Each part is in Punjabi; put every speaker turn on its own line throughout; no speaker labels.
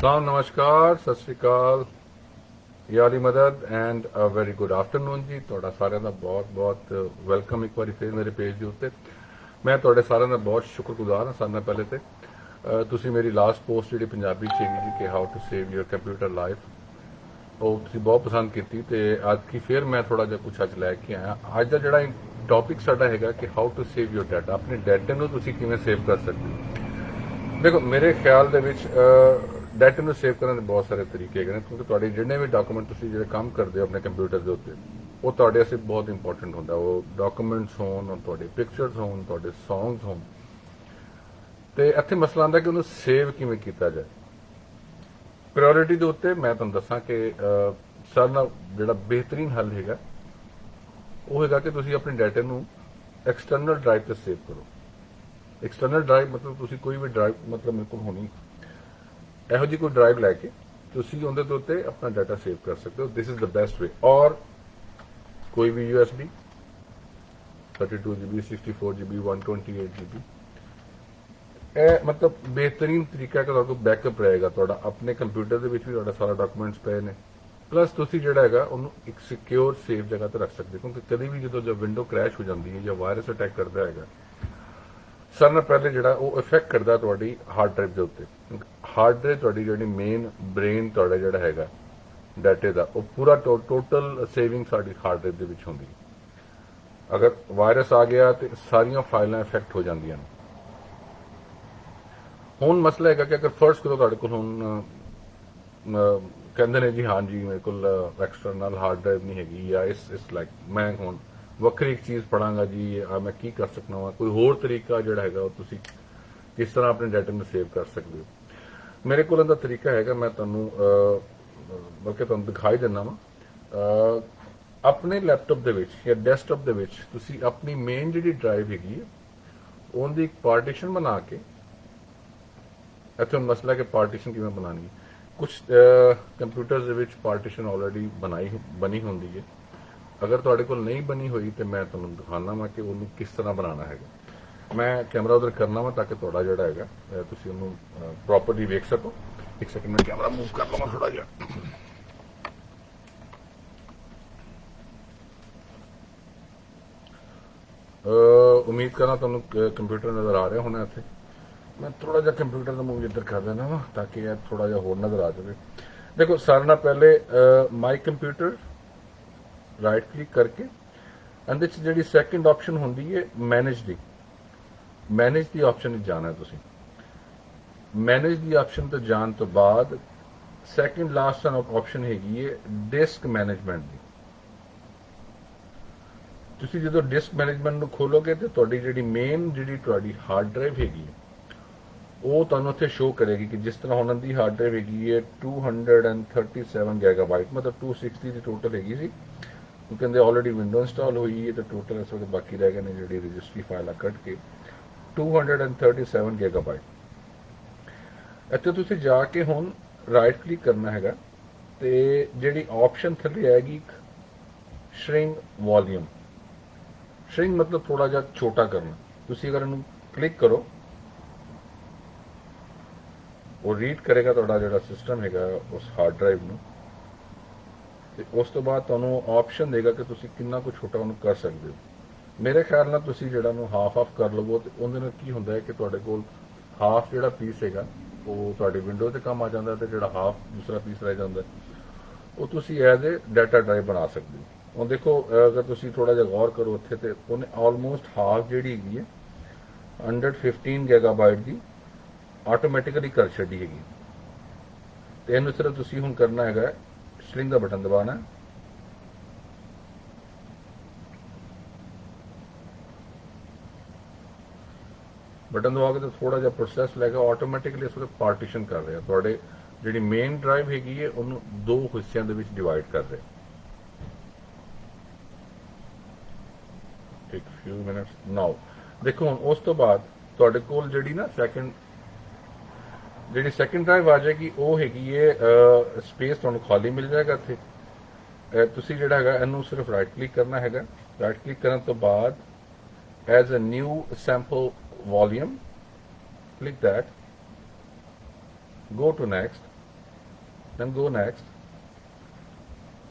सलाम नमस्कार सत श्री अकाल यारी मदद and a very good afternoon जी। ਤੁਹਾਡਾ ਸਾਰਿਆਂ ਦਾ ਬਹੁਤ ਵੈਲਕਮ ਇੱਕ ਵਾਰੀ ਫਿਰ ਮੇਰੇ ਪੇਜ ਦੇ ਉੱਤੇ। ਮੈਂ ਤੁਹਾਡੇ ਸਾਰਿਆਂ ਦਾ ਬਹੁਤ ਸ਼ੁਕਰਗੁਜ਼ਾਰ ਹਾਂ। ਸਾਰਿਆਂ ਨਾਲ ਪਹਿਲੇ ਤੇ ਤੁਸੀਂ ਮੇਰੀ ਲਾਸਟ ਪੋਸਟ ਜਿਹੜੀ ਪੰਜਾਬੀ ਚ ਹੈਗੀ ਜੀ ਕਿ how to save your computer life ਉਹ ਤੁਸੀਂ ਬਹੁਤ ਪਸੰਦ ਕੀਤੀ ਤੇ ਅੱਜ ਕੀ ਫਿਰ ਮੈਂ ਥੋੜਾ ਜਿਹਾ ਕੁਛ ਅੱਜ ਲੈ ਕੇ ਆਇਆ। ਅੱਜ ਦਾ ਜਿਹੜਾ ਟੌਪਿਕ ਸਾਡਾ ਹੈਗਾ ਕਿ how to save your data, ਆਪਣੇ ਡਾਟੇ ਨੂੰ ਤੁਸੀਂ ਕਿਵੇਂ ਸੇਵ ਕਰ ਸਕਦੇ ਹੋ। ਦੇਖੋ ਮੇਰੇ ਖਿਆਲ ਦੇ ਵਿੱਚ ਡਾਟਾ ਨੂੰ ਸੇਵ ਕਰਨ ਦੇ ਬਹੁਤ ਸਾਰੇ ਤਰੀਕੇ ਹੈਗੇ ਨੇ, ਕਿਉਂਕਿ ਤੁਹਾਡੇ ਜਿੰਨੇ ਵੀ ਡਾਕੂਮੈਂਟ ਤੁਸੀਂ ਜਿਹੜੇ ਕੰਮ ਕਰਦੇ ਹੋ ਆਪਣੇ ਕੰਪਿਊਟਰ ਦੇ ਉੱਤੇ ਉਹ ਤੁਹਾਡੇ ਵਾਸਤੇ ਬਹੁਤ ਇੰਪੋਰਟੈਂਟ ਹੁੰਦਾ। ਉਹ ਡਾਕੂਮੈਂਟਸ ਹੋਣ, ਤੁਹਾਡੇ ਪਿਕਚਰਸ ਹੋਣ, ਤੁਹਾਡੇ ਸੌਂਗਸ ਹੋਣ, ਤੇ ਇੱਥੇ ਮਸਲਾ ਆਉਂਦਾ ਕਿ ਉਹਨੂੰ ਸੇਵ ਕਿਵੇਂ ਕੀਤਾ ਜਾਏ। ਪ੍ਰਾਇੋਰਟੀ ਦੇ ਉੱਤੇ ਮੈਂ ਤੁਹਾਨੂੰ ਦੱਸਾਂ ਕਿ ਸਾਰਿਆਂ ਨਾਲ ਜਿਹੜਾ ਬਿਹਤਰੀਨ ਹੱਲ ਹੈਗਾ ਉਹ ਹੈਗਾ ਕਿ ਤੁਸੀਂ ਆਪਣੇ ਡਾਟੇ ਨੂੰ ਐਕਸਟਰਨਲ ਡਰਾਈਵ ਤੇ ਸੇਵ ਕਰੋ। ਐਕਸਟਰਨਲ ਡਰਾਈਵ ਮਤਲਬ ਤੁਸੀਂ ਕੋਈ ਵੀ ਡਰਾਈਵ ਮਤਲਬ ਮੇਰੇ ਕੋਲ ਹੋਣੀ ਇਹੋ ਜਿਹੀ ਕੋਈ ਡਰਾਈਵ ਲੈ ਕੇ ਤੁਸੀਂ ਉਹਦੇ ਦੇ ਉੱਤੇ ਆਪਣਾ ਡਾਟਾ ਸੇਵ ਕਰ ਸਕਦੇ ਹੋ। This is the best way. ਔਰ ਕੋਈ ਵੀ USB 32 GB 64 GB 128 GB ਇਹ ਮਤਲਬ ਬਿਹਤਰੀਨ ਤਰੀਕਾ ਹੈ ਕਿ ਤੁਹਾਡੇ ਕੋਲ ਬੈਕਅਪ ਰਹੇਗਾ। ਤੁਹਾਡਾ ਆਪਣੇ ਕੰਪਿਊਟਰ ਦੇ ਵਿੱਚ ਵੀ ਤੁਹਾਡਾ ਸਾਰਾ ਡਾਕੂਮੈਂਟਸ ਪਏ ਨੇ, ਪਲੱਸ ਤੁਸੀਂ ਜਿਹੜਾ ਹੈਗਾ ਉਹਨੂੰ ਇੱਕ ਸਿਕਿਉਰ ਸੇਫ ਜਗ੍ਹਾ ਤੇ ਰੱਖ ਸਕਦੇ ਹੋ। ਕਿਉਂਕਿ ਕਦੇ ਵੀ ਜਦੋਂ ਵਿੰਡੋ ਕ੍ਰੈਸ਼ ਹੋ ਜਾਂਦੀ ਹੈ ਜਾਂ ਵਾਇਰਸ ਅਟੈਕ ਕਰਦਾ ਹੈਗਾ, ਸਾਰਿਆਂ ਨਾਲ ਪਹਿਲੇ ਜਿਹੜਾ ਉਹ ਇਫੈਕਟ ਕਰਦਾ ਤੁਹਾਡੀ ਹਾਰਡ ਡਰਾਈਵ ਦੇ ਉੱਤੇ। ਹਾਰਡ ਡਰਾਈਵ ਤੁਹਾਡੀ ਜਿਹੜੀ ਮੇਨ ਬ੍ਰੇਨ ਤੁਹਾਡਾ ਜਿਹੜਾ ਹੈਗਾ ਡਾਟੇ ਦਾ ਉਹ ਪੂਰਾ ਟੋਟਲ ਸੇਵਿੰਗ ਸਾਡੀ ਹਾਰਡ ਡਰਾਈਵ ਦੇ ਵਿੱਚ ਹੁੰਦੀ ਹੈ। ਅਗਰ ਵਾਇਰਸ ਆ ਗਿਆ ਤੇ ਸਾਰੀਆਂ ਫਾਈਲਾਂ ਇਫੈਕਟ ਹੋ ਜਾਂਦੀਆਂ ਨੇ। ਹੁਣ ਮਸਲਾ ਹੈਗਾ ਕਿ ਅਗਰ ਫਰਸਟ ਕਰੋ ਤੁਹਾਡੇ ਕੋਲ ਹੁਣ ਕਹਿੰਦੇ ਨੇ ਜੀ ਹਾਂ ਜੀ ਮੇਰੇ ਕੋਲ ਐਕਸਟਰਨਲ ਹਾਰਡ ਡਰਾਈਵ ਨਹੀਂ ਹੈਗੀ ਜਾਂ ਇਸ ਲਾਈਕ ਮੈਂ ਹੁਣ ਵੱਖਰੀ ਇੱਕ ਚੀਜ਼ ਪੜਾਂਗਾ ਜੀ, ਮੈਂ ਕੀ ਕਰ ਸਕਦਾ ਹਾਂ, ਕੋਈ ਹੋਰ ਤਰੀਕਾ ਜਿਹੜਾ ਹੈਗਾ ਉਹ ਤੁਸੀਂ ਕਿਸ ਤਰ੍ਹਾਂ ਆਪਣੇ ਡਾਟਾ ਨੂੰ ਸੇਵ ਕਰ ਸਕਦੇ ਹੋ। ਮੇਰੇ ਕੋਲ ਇਹਦਾ ਤਰੀਕਾ ਹੈਗਾ, ਮੈਂ ਤੁਹਾਨੂੰ ਬਲਕਿ ਤੁਹਾਨੂੰ ਦਿਖਾਈ ਦਿੰਦਾ ਵਾਂ। ਆਪਣੇ ਲੈਪਟਾਪ ਦੇ ਵਿੱਚ ਜਾਂ ਡੈਸਕਟਾਪ ਦੇ ਵਿੱਚ ਤੁਸੀਂ ਆਪਣੀ ਮੇਨ ਜਿਹੜੀ ਡਰਾਈਵ ਹੈਗੀ ਹੈ ਉਹਦੀ ਇੱਕ ਪਾਰਟੀਸ਼ਨ ਬਣਾ ਕੇ, ਇੱਥੇ ਹੁਣ ਮਸਲਾ ਕਿ ਪਾਰਟੀਸ਼ਨ ਕਿਵੇਂ ਬਣਾਉਣੀ। ਕੁਝ ਕੰਪਿਊਟਰਸ ਦੇ ਵਿੱਚ ਪਾਰਟੀਸ਼ਨ ਆਲਰੇਡੀ ਬਣੀ ਹੁੰਦੀ ਹੈ। ਅਗਰ ਤੁਹਾਡੇ ਕੋਲ ਨਹੀਂ ਬਣੀ ਹੋਈ ਤੇ ਮੈਂ ਤੁਹਾਨੂੰ ਦਿਖਾਣਾ ਵਾ ਕਿ ਉਹਨੂੰ ਕਿਸ ਤਰ੍ਹਾਂ ਬਣਾਉਣਾ ਹੈਗਾ। ਮੈਂ ਕੈਮਰਾ ਉਧਰ ਕਰਨਾ ਵਾ ਤਾਂ ਕਿ ਤੁਹਾਡਾ ਜਿਹੜਾ ਹੈਗਾ ਤੁਸੀਂ ਉਹਨੂੰ ਪ੍ਰੋਪਰਲੀ ਵੇਖ ਸਕੋ। ਇੱਕ ਸੈਕਿੰਡ ਮੈਂ ਕੈਮਰਾ ਮੂਵ ਕਰ ਲਵਾਂ ਥੋੜਾ ਜਿਹਾ। ਉਮੀਦ ਕਰਾਂ ਤੁਹਾਨੂੰ ਕੰਪਿਊਟਰ ਨਜ਼ਰ ਆ ਰਿਹਾ ਹੋਣਾ। ਇੱਥੇ ਮੈਂ ਥੋੜਾ ਜਿਹਾ ਕੰਪਿਊਟਰ ਦਾ ਮੂਵ ਇੱਧਰ ਕਰ ਦੇਣਾ ਵਾ ਤਾਂ ਕਿ ਇਹ ਥੋੜਾ ਜਿਹਾ ਹੋਰ ਨਜ਼ਰ ਆ ਜਾਵੇ। ਦੇਖੋ ਸਾਰਿਆਂ ਨਾਲ ਪਹਿਲੇ ਮਾਈ ਕੰਪਿਊਟਰ ਰਾਈਟ ਕਲਿਕ ਕਰਕੇ ਇਹਦੇ ਚ ਜਿਹੜੀ ਸੈਕੰਡ ਆਪਸ਼ਨ ਹੁੰਦੀ ਹੈ ਮੈਨੇਜ ਦੀ ਆਪਸ਼ਨ ਵਿੱਚ ਜਾਣਾ। ਤੁਸੀਂ ਮੈਨੇਜ ਦੀ ਆਪਸ਼ਨ ਤੇ ਜਾਣ ਤੋਂ ਬਾਅਦ ਸੈਕੰਡ ਲਾਸਟ ਆਪਸ਼ਨ ਹੈਗੀ ਹੈ ਡਿਸਕ ਮੈਨੇਜਮੈਂਟ ਦੀ। ਤੁਸੀਂ ਜਦੋਂ ਡਿਸਕ ਮੈਨੇਜਮੈਂਟ ਨੂੰ ਖੋਲੋਗੇ ਤੇ ਤੁਹਾਡੀ ਜਿਹੜੀ ਮੇਨ ਜਿਹੜੀ ਤੁਹਾਡੀ ਹਾਰਡ ਡਰਾਈਵ ਹੈਗੀ ਉਹ ਤੁਹਾਨੂੰ ਉੱਥੇ ਸ਼ੋਅ ਕਰੇਗੀ ਕਿ ਜਿਸ ਤਰ੍ਹਾਂ ਉਹਨਾਂ ਦੀ ਹਾਰਡ ਡਰਾਈਵ ਹੈਗੀ ਹੈ 237 ਗੀਗਾਬਾਈਟ, ਮਤਲਬ 260 ਦੀ ਟੋਟਲ ਹੈਗੀ ਸੀ। ਉਹ ਕਹਿੰਦੇ ਆਲਰੇਡੀ ਵਿੰਡੋ ਇੰਸਟਾਲ ਹੋਈ ਹੈ ਤੇ ਟੋਟਲ ਇਸ ਵਕਤ ਬਾਕੀ ਰਹਿ ਗਏ ਨੇ ਜਿਹੜੀ ਰਜਿਸਟਰੀ ਫਾਈਲ ਆ ਕੱਢ ਕੇ 237 ਗੀਗਾਬਾਈਟ। ਇੱਥੇ ਤੁਸੀਂ ਜਾ ਕੇ ਹੁਣ ਰਾਈਟ ਕਲਿਕ ਕਰਨਾ ਹੈਗਾ ਤੇ ਜਿਹੜੀ ਆਪਸ਼ਨ ਥੱਲੇ ਆਏਗੀ ਸ਼ਰਿੰਕ ਵੋਲਿਊਮ। ਸ਼ਰਿੰਕ ਮਤਲਬ ਥੋੜਾ ਜਿਹਾ ਛੋਟਾ ਕਰਨਾ। ਤੁਸੀਂ ਅਗਰ ਇਹਨੂੰ ਕਲਿਕ ਕਰੋ ਉਹ ਰੀਡ ਕਰੇਗਾ ਤੁਹਾਡਾ ਜਿਹੜਾ ਸਿਸਟਮ ਹੈਗਾ ਉਸ ਹਾਰਡ ਡਰਾਈਵ ਨੂੰ, ਤੇ ਉਸ ਤੋਂ ਬਾਅਦ ਤੁਹਾਨੂੰ ਆਪਸ਼ਨ ਦੇਗਾ ਕਿ ਤੁਸੀਂ ਕਿੰਨਾ ਕੁ ਛੋਟਾ ਉਹਨੂੰ ਕਰ ਸਕਦੇ ਹੋ। ਮੇਰੇ ਖਿਆਲ ਨਾਲ ਤੁਸੀਂ ਜਿਹੜਾ ਉਹਨੂੰ ਹਾਫ ਕਰ ਲਵੋ ਤੇ ਉਹਦੇ ਨਾਲ ਕੀ ਹੁੰਦਾ ਹੈ ਕਿ ਤੁਹਾਡੇ ਕੋਲ ਹਾਫ ਜਿਹੜਾ ਪੀਸ ਹੈਗਾ ਉਹ ਤੁਹਾਡੀ ਵਿੰਡੋ ਤੇ ਕੰਮ ਆ ਜਾਂਦਾ ਤੇ ਜਿਹੜਾ ਹਾਫ ਦੂਸਰਾ ਪੀਸ ਰਹਿ ਜਾਂਦਾ ਉਹ ਤੁਸੀਂ ਐਜ਼ ਏ ਡਾਟਾ ਡਰਾਈਵ ਬਣਾ ਸਕਦੇ ਹੋ। ਹੁਣ ਦੇਖੋ ਅਗਰ ਤੁਸੀਂ ਥੋੜਾ ਜਿਹਾ ਗੌਰ ਕਰੋ ਉੱਥੇ ਤੇ ਉਹਨੇ ਆਲਮੋਸਟ ਹਾਫ ਜਿਹੜੀ ਹੈਗੀ ਹੈ 115 ਗੀਗਾਬਾਈਟ ਦੀ ਆਟੋਮੈਟਿਕਲੀ ਕਰ ਛੱਡੀ ਹੈਗੀ। ਤੇ ਇਹਨੂੰ ਸਿਰਫ ਤੁਸੀਂ ਹੁਣ ਕਰਨਾ ਹੈਗਾ ਸ਼ਰਿੰਕ ਦਾ ਬਟਨ ਦਬਾਉਣਾ, ਬਟਨ ਦਬਾ ਕੇ ਤੇ ਥੋੜਾ ਜਿਹਾ ਪ੍ਰੋਸੈਸ ਲੈ ਕੇ ਆਟੋਮੈਟਿਕਲੀ ਇਸ ਵਕਤ ਪਾਰਟੀਸ਼ਨ ਕਰ ਰਿਹਾ। ਤੁਹਾਡੇ ਜਿਹੜੀ ਮੇਨ ਡਰਾਈਵ ਹੈਗੀ ਹੈ ਉਹਨੂੰ ਦੋ ਹਿੱਸਿਆਂ ਦੇ ਵਿੱਚ ਡਿਵਾਈਡ ਕਰ ਰਿਹਾ। ਇੱਕ ਫਿਊ ਮਿੰਟਸ ਨਾਓ ਦੇਖੋ ਹੁਣ ਉਸ ਤੋਂ ਬਾਅਦ ਤੁਹਾਡੇ ਕੋਲ ਜਿਹੜੀ ਨਾ ਸੈਕੰਡ ਡਰਾਈਵ ਆ ਜਾਏਗੀ ਉਹ ਹੈਗੀ ਹੈ ਸਪੇਸ ਤੁਹਾਨੂੰ ਖਾਲੀ ਮਿਲ ਜਾਏਗਾ ਇੱਥੇ। ਤੁਸੀਂ ਜਿਹੜਾ ਹੈਗਾ ਇਹਨੂੰ ਸਿਰਫ ਰਾਈਟ ਕਲਿਕ ਕਰਨਾ ਹੈਗਾ। ਰਾਈਟ ਕਲਿਕ ਕਰਨ ਤੋਂ ਬਾਅਦ as a new sample volume click that, go to next,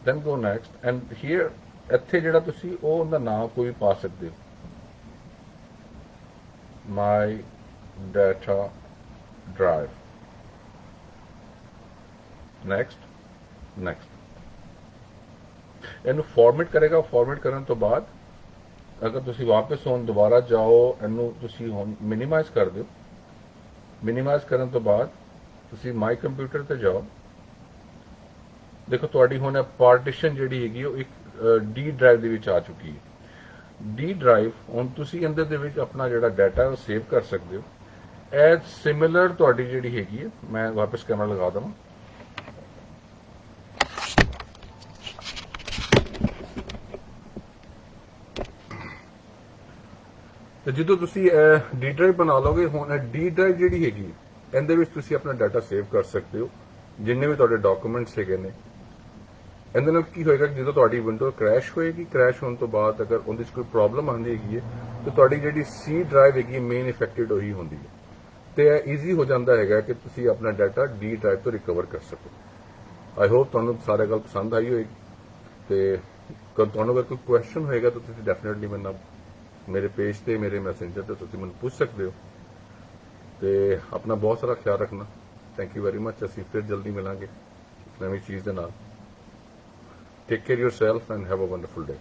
then go next and here ਇੱਥੇ ਜਿਹੜਾ ਤੁਸੀਂ ਉਹ ਉਹਦਾ ਨਾਮ ਕੋਈ ਵੀ ਪਾ ਸਕਦੇ ਹੋ my data drive next ਇਹਨੂੰ ਫਾਰਮੈਟ ਕਰੇਗਾ ਫਾਰਮੈਟ ਕਰਨ ਤੋਂ ਬਾਅਦ ਅਗਰ ਤੁਸੀਂ ਵਾਪਸ ਹੁਣ ਦੁਬਾਰਾ ਜਾਓ ਇਹਨੂੰ ਤੁਸੀਂ ਹੁਣ ਮਿਨੀਮਾਈਜ਼ ਕਰ ਦਿਓ ਮਿਨੀਮਾਈਜ਼ ਕਰਨ ਤੋਂ ਬਾਅਦ ਤੁਸੀਂ ਮਾਈ ਕੰਪਿਊਟਰ ਤੇ ਜਾਓ ਦੇਖੋ ਤੁਹਾਡੀ ਹੁਣ ਪਾਰਟੀਸ਼ਨ ਜਿਹੜੀ ਹੈਗੀ ਉਹ ਇੱਕ ਡੀ ਡਰਾਈਵ ਦੇ ਵਿੱਚ ਆ ਚੁੱਕੀ ਹੈ ਡੀ ਡਰਾਈਵ ਹੁਣ ਤੁਸੀਂ ਇਹਦੇ ਦੇ ਵਿੱਚ ਆਪਣਾ ਜਿਹੜਾ ਡਾਟਾ ਉਹ ਸੇਵ ਕਰ ਸਕਦੇ ਹੋ ਐਜ਼ ਸਿਮਿਲਰ ਤੁਹਾਡੀ ਜਿਹੜੀ ਹੈਗੀ ਹੈ ਮੈਂ ਵਾਪਸ ਕੈਮਰਾ ਲਗਾ ਦਵਾਂ ਤੇ ਜਦੋਂ ਤੁਸੀਂ ਡੀ ਡਰਾਈਵ ਬਣਾ ਲਓਗੇ ਹੁਣ ਡੀ ਡਰਾਈਵ ਜਿਹੜੀ ਹੈਗੀ ਇਹਦੇ ਵਿੱਚ ਤੁਸੀਂ ਆਪਣਾ ਡਾਟਾ ਸੇਵ ਕਰ ਸਕਦੇ ਹੋ ਜਿੰਨੇ ਵੀ ਤੁਹਾਡੇ ਡਾਕੂਮੈਂਟਸ ਹੈਗੇ ਨੇ ਇਹਦੇ ਨਾਲ ਕੀ ਹੋਏਗਾ ਜਦੋਂ ਤੁਹਾਡੀ ਵਿੰਡੋ ਕ੍ਰੈਸ਼ ਹੋਏਗੀ ਕ੍ਰੈਸ਼ ਹੋਣ ਤੋਂ ਬਾਅਦ ਅਗਰ ਉਹਦੇ 'ਚ ਕੋਈ ਪ੍ਰੋਬਲਮ ਆਉਂਦੀ ਹੈਗੀ ਹੈ ਤਾਂ ਤੁਹਾਡੀ ਜਿਹੜੀ ਸੀ ਡਰਾਈਵ ਹੈਗੀ ਮੇਨ ਇਫੈਕਟਡ ਹੋਈ ਹੁੰਦੀ ਹੈ ਤੇ ਇਹ ਈਜ਼ੀ ਹੋ ਜਾਂਦਾ ਹੈਗਾ ਕਿ ਤੁਸੀਂ ਆਪਣਾ ਡਾਟਾ ਡੀ ਡਰਾਈਵ ਤੋਂ ਰਿਕਵਰ ਕਰ ਸਕੋ ਆਈ ਹੋਪ ਤੁਹਾਨੂੰ ਸਾਰੀ ਗੱਲ ਪਸੰਦ ਆਈ ਹੋਏਗੀ ਤੇ ਤੁਹਾਨੂੰ ਅਗਰ ਕੋਈ ਕੁਐਸਚਨ ਹੋਏਗਾ ਤਾਂ ਤੁਸੀਂ ਡੈਫੀਨਿਟਲੀ ਮੈਨੂੰ ਮੇਰੇ ਪੇਜ ਤੇ ਮੇਰੇ ਮੈਸੇਂਜਰ ਤੇ ਤੁਸੀਂ ਮੈਨੂੰ ਪੁੱਛ ਸਕਦੇ ਹੋ ਤੇ ਆਪਣਾ ਬਹੁਤ ਸਾਰਾ ਖਿਆਲ ਰੱਖਣਾ ਥੈਂਕ ਯੂ ਵੈਰੀ ਮਚ ਅਸੀਂ ਫਿਰ ਜਲਦੀ ਮਿਲਾਂਗੇ ਨਵੀਂ ਚੀਜ਼ ਦੇ ਨਾਲ Take care of yourself and have a wonderful day.